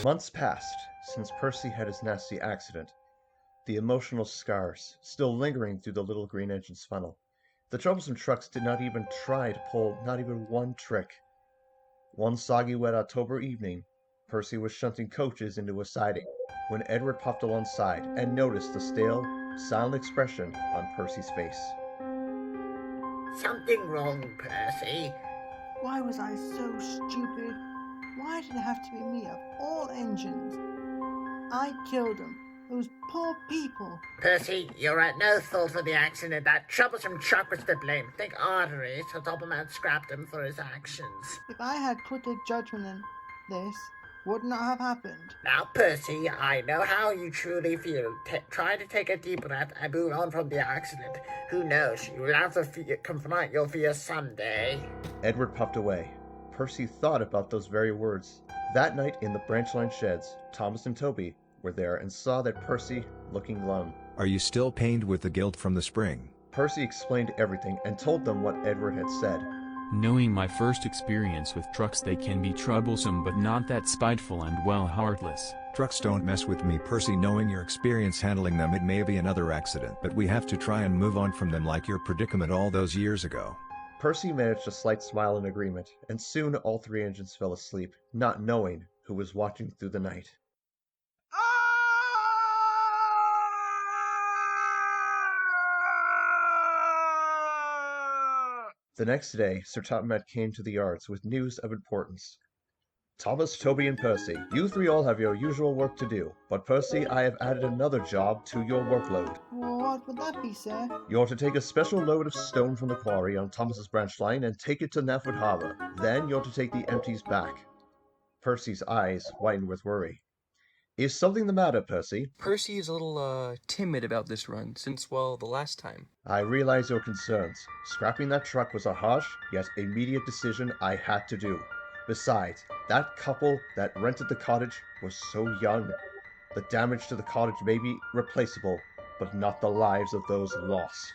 Months passed since Percy had his nasty accident, the emotional scars still lingering through the little green engine's funnel. The troublesome trucks did not even try to pull not even one trick. One soggy wet October evening, Percy was shunting coaches into a siding when Edward popped alongside and noticed the stale, silent expression on Percy's face. Something wrong, Percy. Why was I so stupid? Why did it have to be me of all engines? I killed them. Those poor people. Percy, you're at no fault for the accident. That troublesome truck was to blame. Think arteries, so Doppelman scrapped him for his actions. If I had put a judgment in this, would not have happened. Now, Percy, I know how you truly feel. Try to take a deep breath and move on from the accident. Who knows, you will have to confront your fears someday. Edward puffed away. Percy thought about those very words. That night in the branch-line sheds, Thomas and Toby were there and saw that Percy looking glum. Are you still pained with the guilt from the spring? Percy explained everything and told them what Edward had said. Knowing my first experience with trucks, they can be troublesome but not that spiteful and well heartless. Trucks don't mess with me, Percy. Knowing your experience handling them, it may be another accident, but we have to try and move on from them, like your predicament all those years ago. Percy managed a slight smile in agreement, and soon all three engines fell asleep, not knowing who was watching through the night. The next day, Sir Topham came to the yards with news of importance. Thomas, Toby, and Percy, you three all have your usual work to do, but Percy, I have added another job to your workload. What would that be, sir? You're to take a special load of stone from the quarry on Thomas's branch line and take it to Knapwood Harbour. Then you're to take the empties back. Percy's eyes widened with worry. Is something the matter, Percy? Percy is a little, timid about this run, since, well, the last time. I realize your concerns. Scrapping that truck was a harsh, yet immediate decision I had to do. Besides, that couple that rented the cottage was so young. The damage to the cottage may be replaceable, but not the lives of those lost.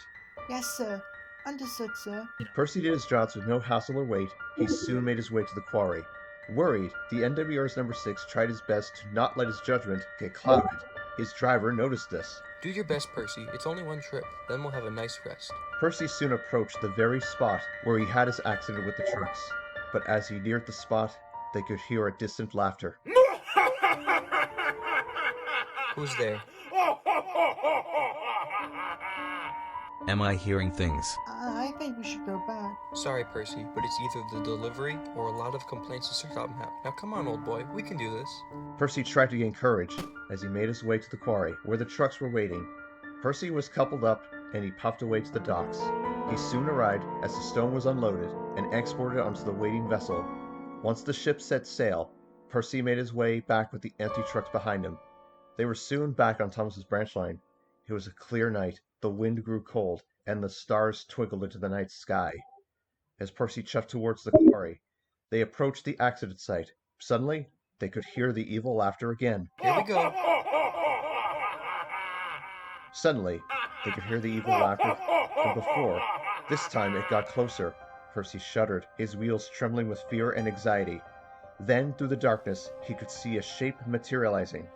Yes, sir. Understood, sir. Percy did his jobs with no hassle or wait. He soon made his way to the quarry. Worried, the NWR's number 6 tried his best to not let his judgment get clouded. His driver noticed this. Do your best, Percy. It's only one trip. Then we'll have a nice rest. Percy soon approached the very spot where he had his accident with the trucks. But as he neared the spot, they could hear a distant laughter. Who's there? Am I hearing things? I think we should go back. Sorry, Percy, but it's either the delivery or a lot of complaints to Sir Topham. Now come on, old boy. We can do this. Percy tried to gain courage as he made his way to the quarry where the trucks were waiting. Percy was coupled up and he puffed away to the docks. He soon arrived as the stone was unloaded and exported onto the waiting vessel. Once the ship set sail, Percy made his way back with the empty trucks behind him. They were soon back on Thomas's branch line. It was a clear night. The wind grew cold, and the stars twinkled into the night sky. As Percy chuffed towards the quarry, they approached the accident site. Suddenly, they could hear the evil laughter again. Here we go. Suddenly, they could hear the evil laughter from before. This time it got closer. Percy shuddered, his wheels trembling with fear and anxiety. Then, through the darkness, he could see a shape materializing.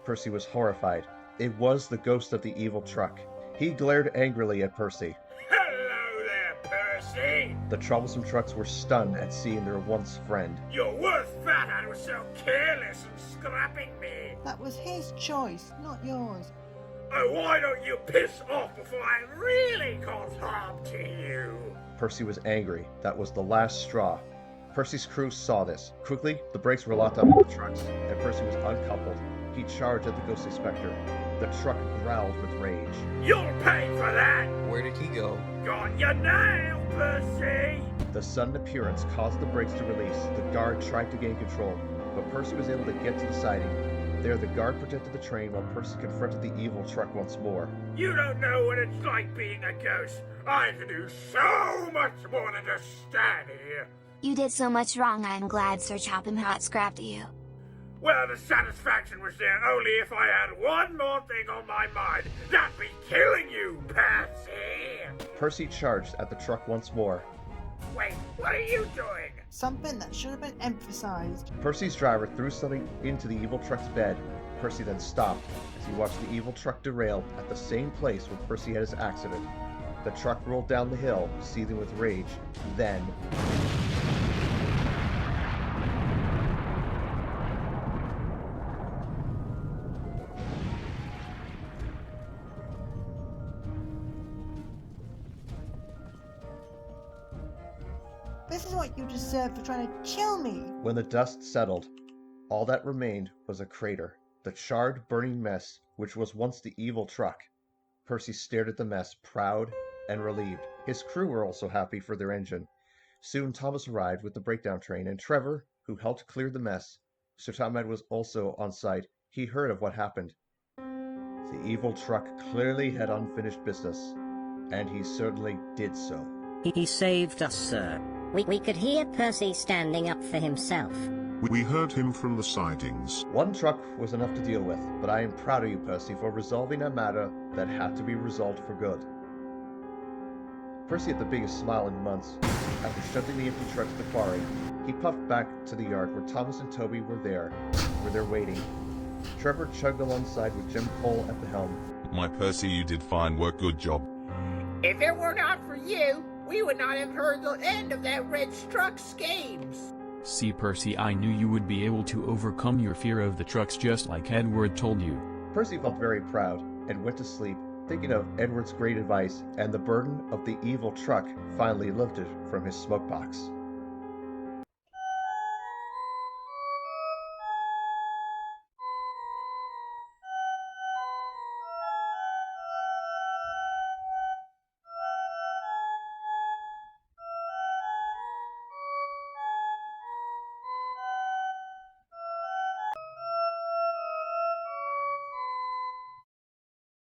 Percy was horrified. It was the ghost of the evil truck. He glared angrily at Percy. Hello there, Percy! The troublesome trucks were stunned at seeing their once friend. You're worth that I was so careless and scrapping me! That was his choice, not yours. Oh, why don't you piss off before I really cause harm to you? Percy was angry. That was the last straw. Percy's crew saw this. Quickly, the brakes were locked onto the trucks, and Percy was uncoupled. He charged at the ghostly specter. The truck growled with rage. You'll pay for that! Where did he go? Got you now, Percy! The sudden appearance caused the brakes to release. The guard tried to gain control, but Percy was able to get to the siding. There, the guard protected the train while Percy confronted the evil truck once more. You don't know what it's like being a ghost. I can do so much more than just stand here. You did so much wrong. I'm glad Sir Chopham Hot scrapped you. Well, the satisfaction was there only if I had one more thing on my mind. That'd be killing you, Percy! Percy charged at the truck once more. Wait, what are you doing? Something that should have been emphasized. Percy's driver threw something into the evil truck's bed. Percy then stopped as he watched the evil truck derail at the same place where Percy had his accident. The truck rolled down the hill, seething with rage. Then... This is what you deserve for trying to kill me. When the dust settled, all that remained was a crater, the charred, burning mess which was once the evil truck. Percy stared at the mess, proud and relieved. His crew were also happy for their engine. Soon Thomas arrived with the breakdown train, and Trevor, who helped clear the mess. Sir Thomas was also on site. He heard of what happened. The evil truck clearly had unfinished business, and he certainly did so. He saved us, sir. We could hear Percy standing up for himself. We heard him from the sidings. One truck was enough to deal with, but I am proud of you, Percy, for resolving a matter that had to be resolved for good. Percy had the biggest smile in months. After shunting the empty truck to the quarry, he puffed back to the yard where Thomas and Toby were there waiting. Trevor chugged alongside with Jim Cole at the helm. My Percy, you did fine work, good job. If it were not for you, we would not have heard the end of that red truck's schemes. See, Percy, I knew you would be able to overcome your fear of the trucks just like Edward told you. Percy felt very proud and went to sleep, thinking of Edward's great advice and the burden of the evil truck finally lifted from his smokebox.